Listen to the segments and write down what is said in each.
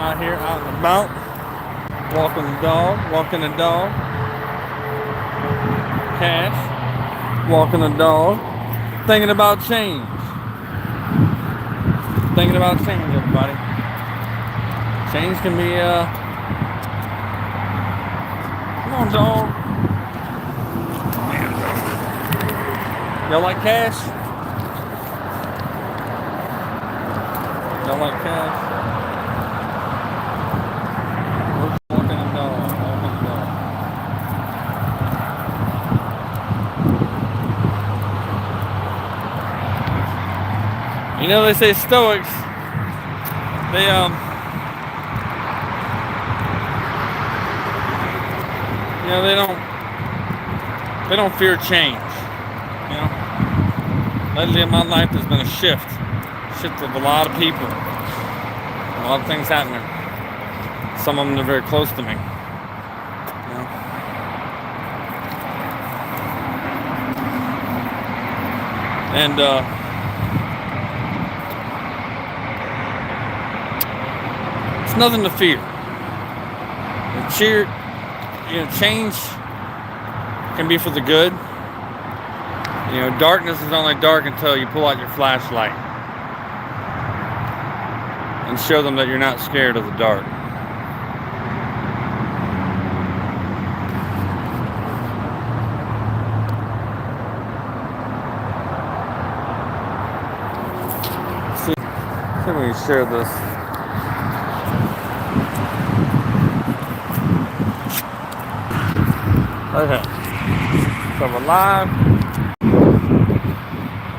out here, out and about, walking the dog, Cash, walking the dog, thinking about change. Thinking about change, everybody. Change can be, come on, dog. Y'all like Cash? Y'all like Cash? We're walking the dog, walking the dog. You know, they say Stoics, they, you know, they don't fear change, you know. Lately in my life, there's been a shift of a lot of people, a lot of things happening. Some of them are very close to me, you know. And, it's nothing to fear. Change can be for the good. You know, darkness is only dark until you pull out your flashlight and show them that you're not scared of the dark. See if we can share this. Okay, so we're live,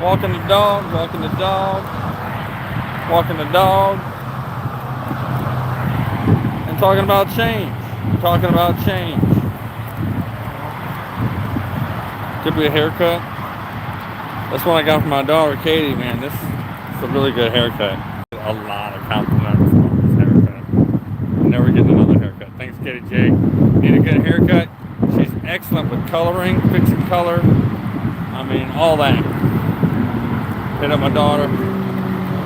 walking the dog, and talking about change, Give me a haircut. That's one I got from my daughter, Katie, man. This is a really good haircut. A lot of compliments on this haircut. I'm never getting another haircut. Thanks, Katie J. Need a good haircut. She's excellent with coloring, fixing color. I mean, all that. Hit up my daughter,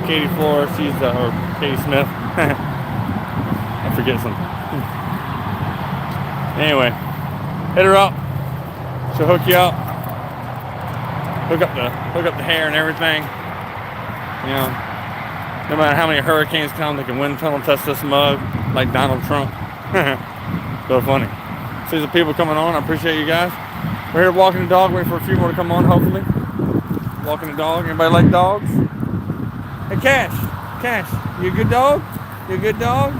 Katie Flora. She's or Katie Smith. I forget something. Anyway, hit her up. She'll hook you up. Hook up the hair and everything. You know, no matter how many hurricanes come, they can wind tunnel test this mug like Donald Trump. So funny. See the people coming on. I appreciate you guys. We're here walking the dog, waiting for a few more to come on, hopefully. Walking the dog. Anybody like dogs? Hey, Cash, you a good dog? You a good dog?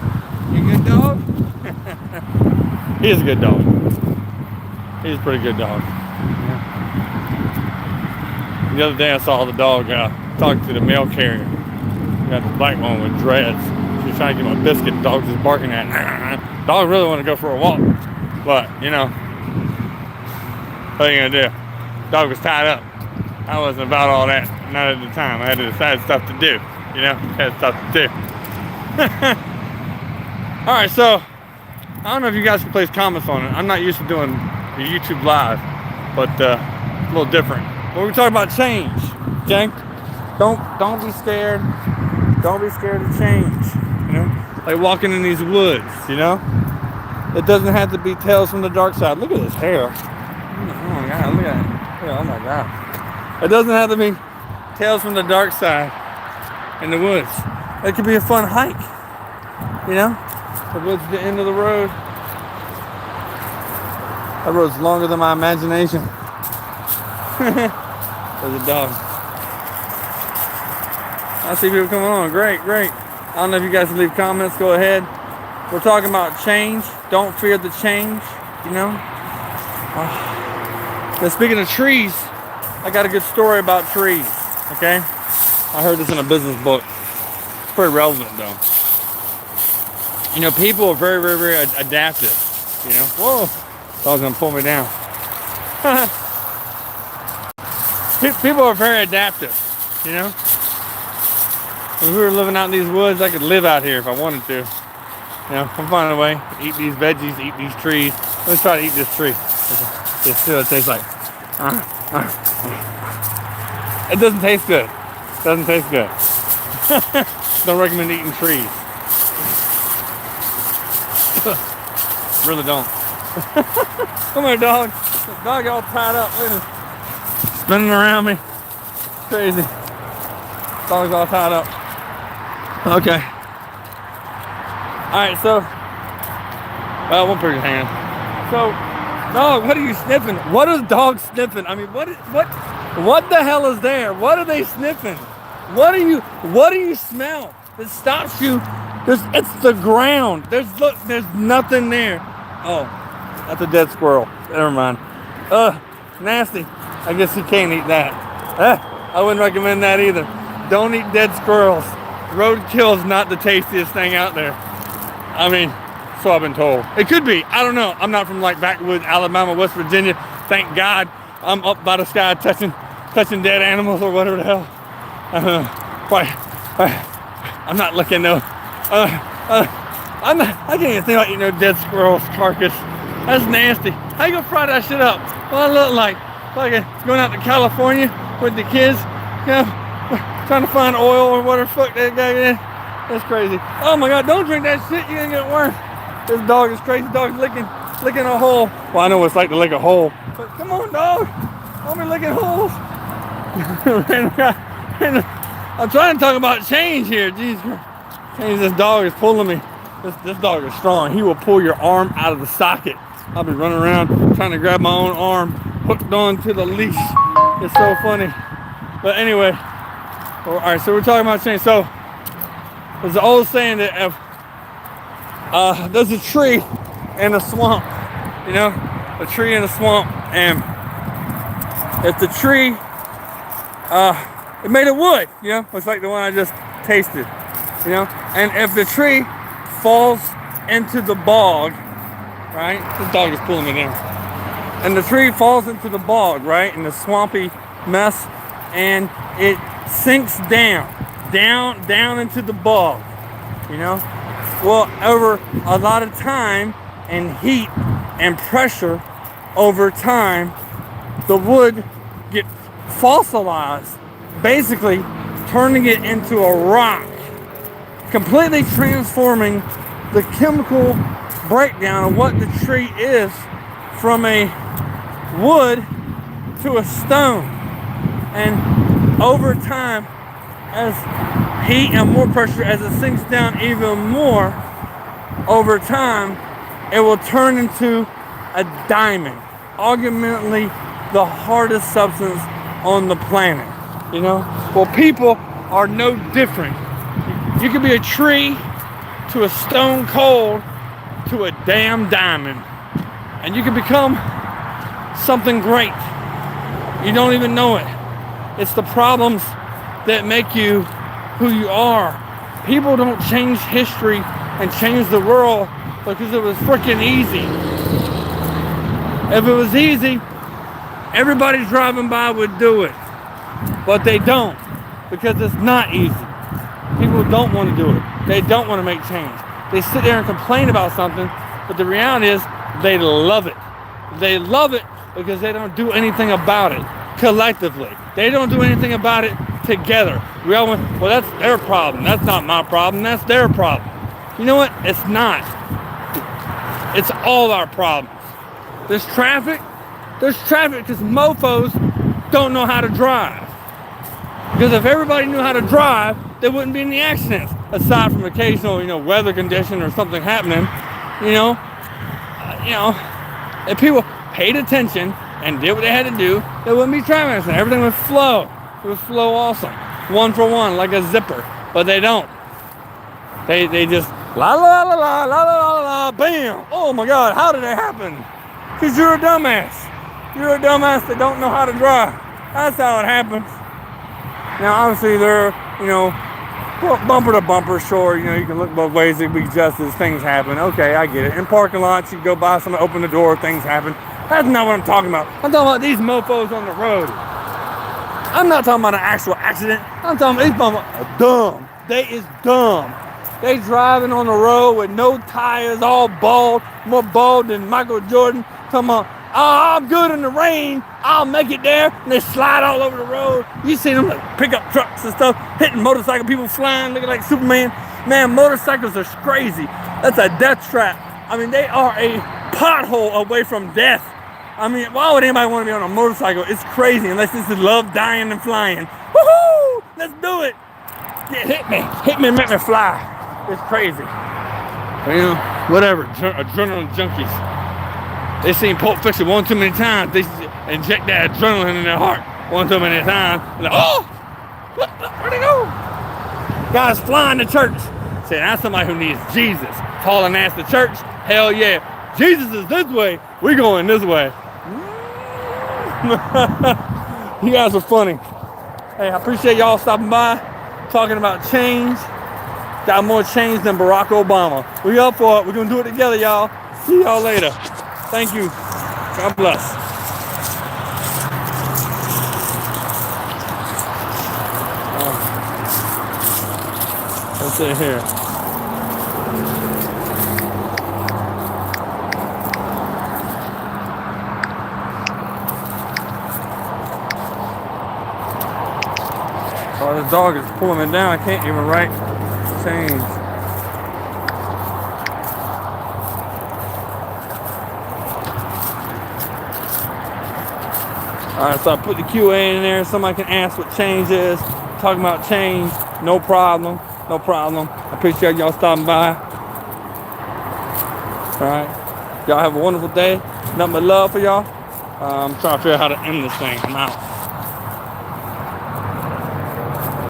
You a good dog? He is a good dog. He's a pretty good dog. Yeah. The other day I saw the dog talk to the mail carrier. Got the black one with dreads. She was trying to give him a biscuit. The dog just barking at him. Dog really want to go for a walk. But, you know, what are you going to do? Dog was tied up. I wasn't about all that. Not at the time. I had to decide stuff to do. You know, had stuff to do. Alright, so, I don't know if you guys can place comments on it. I'm not used to doing the YouTube live, but a little different. But we're talking about change, okay? Don't be scared. Don't be scared to change, you know? Like walking in these woods, you know? It doesn't have to be Tales from the Dark Side. Look at his hair. Oh my God, look at it. Oh my God. It doesn't have to be Tales from the Dark Side in the woods. It could be a fun hike, you know? The woods at the end of the road. That road's longer than my imagination. There's a dog. I see people coming on. Great. I don't know if you guys can leave comments. Go ahead. We're talking about change. Don't fear the change, you know? Now, speaking of trees, I got a good story about trees, okay? I heard this in a business book. It's pretty relevant, though. You know, people are very, very, very adaptive, you know? Whoa, dog's gonna pull me down. People are very adaptive, you know? If we were living out in these woods, I could live out here if I wanted to. You know, I'm finding a way. Eat these veggies, eat these trees. Let's try to eat this tree. Just see what it tastes like. It doesn't taste good. Don't recommend eating trees. Really don't. Come here, dog. The dog all tied up. Look at it. Spinning around me. Crazy. Dog's all tied up. Okay. Alright, so one person hanging. So, dog, what are you sniffing? What is dog sniffing? I mean, what the hell is there? What are they sniffing? What do you smell that stops you? It's the ground. There's nothing there. Oh, that's a dead squirrel. Never mind. Nasty. I guess you can't eat that. I wouldn't recommend that either. Don't eat dead squirrels. Roadkill is not the tastiest thing out there. I mean, so I've been told. It could be. I don't know. I'm not from like backwoods Alabama, West Virginia. Thank God I'm up by the sky touching dead animals or whatever the hell. I don't know. I'm not looking though. I can't even think about eating no dead squirrel's carcass. That's nasty. How you gonna fry that shit up? Well, I look like going out to California with the kids, you know, trying to find oil or whatever the fuck that guy is. That's crazy. Oh my God, don't drink that shit, you're gonna get worse. This dog is crazy. Dog's licking a hole. Well, I know what it's like to lick a hole. But come on, dog. Don't be licking holes. I'm trying to talk about change here. Jesus Christ. Change, this dog is pulling me. This dog is strong. He will pull your arm out of the socket. I'll be running around trying to grab my own arm, hooked on to the leash. It's so funny. But anyway, all right, so we're talking about change. So there's an old saying that if there's a tree in a swamp, you know, a tree in a swamp, and if the tree, it made of wood, you know, it's like the one I just tasted, you know, and if the tree falls into the bog, right, this dog is pulling me down, and the tree falls into the bog, right, in the swampy mess, and it sinks down into the bog, you know. Well, over a lot of time and heat and pressure over time, the wood gets fossilized, basically turning it into a rock, completely transforming the chemical breakdown of what the tree is from a wood to a stone. And over time, as heat and more pressure, as it sinks down even more, over time, it will turn into a diamond, arguably the hardest substance on the planet, you know? Well, people are no different. You could be a tree to a stone cold to a damn diamond, and you can become something great. You don't even know it. It's the problems that make you who you are. People don't change history and change the world because it was freaking easy. If it was easy, everybody driving by would do it. But they don't, because it's not easy. People don't want to do it. They don't want to make change. They sit there and complain about something, but the reality is they love it. They love it because they don't do anything about it collectively. They don't do anything about it together. We all went, well, that's their problem. That's not my problem. That's their problem. You know what? It's not. It's all our problems. There's traffic because mofos don't know how to drive. Because if everybody knew how to drive, there wouldn't be any accidents. Aside from occasional, weather condition or something happening, if people paid attention and did what they had to do, there wouldn't be traffic accidents. Everything would flow. It would flow awesome. One for one, like a zipper. But they don't. They just la la la la la la la la, bam! Oh my God, how did that happen? Because you're a dumbass. You're a dumbass that don't know how to drive. That's how it happens. Now, obviously, they're, bumper to bumper, sure, you can look both ways, it be just as things happen. Okay, I get it. In parking lots, you go by, somebody open the door, things happen. That's not what I'm talking about. I'm talking about these mofos on the road. I'm not talking about an actual accident. I'm talking about these mofos are dumb. They is dumb. They driving on the road with no tires, all bald, more bald than Michael Jordan. Talking about, oh, I'm good in the rain. I'll make it there. And they slide all over the road. You see them like pickup trucks and stuff, hitting motorcycle people flying, looking like Superman. Man, motorcycles are crazy. That's a death trap I mean, they are a pothole away from death. I mean, why would anybody want to be on a motorcycle? It's crazy, unless this is love, dying, and flying. Woohoo! Let's do it. Yeah, hit me, and make me fly. It's crazy. You know, whatever. Adrenaline junkies. They seen Pulp Fiction one too many times. They inject that adrenaline in their heart one too many times. Like, oh, where'd they go? Guys flying to church. Say, that's somebody who needs Jesus. Hauling ass to church. Hell yeah. Jesus is this way. We going this way. You guys are funny. Hey, I appreciate y'all stopping by, talking about change. Got more change than Barack Obama. We up for it. We're gonna do it together, y'all. See y'all later. Thank you. God bless. Let's see here. Oh, this dog is pulling me down. I can't even write change. Alright, so I put the QA in there. Somebody can ask what change is. Talking about change. No problem. No problem. I appreciate y'all stopping by. Alright. Y'all have a wonderful day. Nothing but love for y'all. I'm trying to figure out how to end this thing. I'm out.